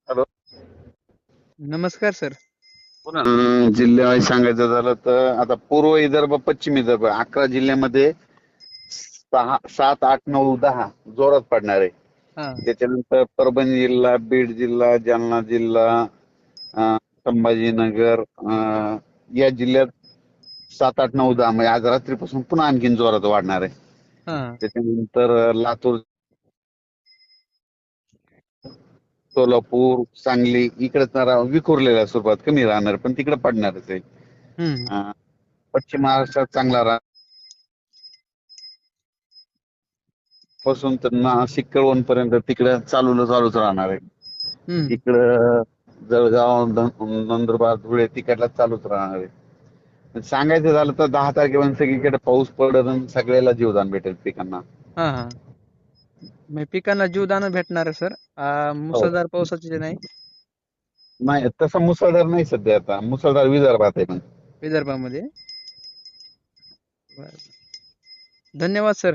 Hello. नमस्कार sir. जिल्ह्यावाईज सांगायचं झालं तर आता पूर्व विदर्भ, पश्चिम विदर्भ 11 जिल्ह्यामध्ये 6, 7, 8, 9, 10 जोरात पडणार आहे. हा. त्याच्यानंतर परभणी जिल्हा, बीड जिल्हा, जालना जिल्हा, संभाजीनगर, या जिल्ह्यात 7, 8, 9, 10 म्हणजे आज रात्रीपासून पुन्हा आणखीन जोरात वाढणार आहे. हा. त्याच्यानंतर लातूर, सोलापूर, सांगली इकडे जरा विखुरलेल्या स्वरूपात कमी राहणार, पण तिकडे पडणारच आहे. हम्म. अं, पश्चिम महाराष्ट्रात चांगला पासून तर नाशिक कळवण पर्यंत तिकडे चालूच राहणार आहे. हम्म. इकडं जळगाव, नंदुरबार, धुळे तिकडला चालूच राहणार आहे. सांगायचं झालं तर 10 तारखेपर्यंत सगळीकडे पाऊस पडत आणि सगळ्याला जीवदान भेटेल पिकांना. हा. हा. मग पिकांना जीवदान भेटणार सर, हो. मुसळधार पावसाचे जे नाही नाही तसा मुसळधार नाही सध्या, आता मुसळधार विदर्भात आहे पण. विदर्भामध्ये. बरं. धन्यवाद सर.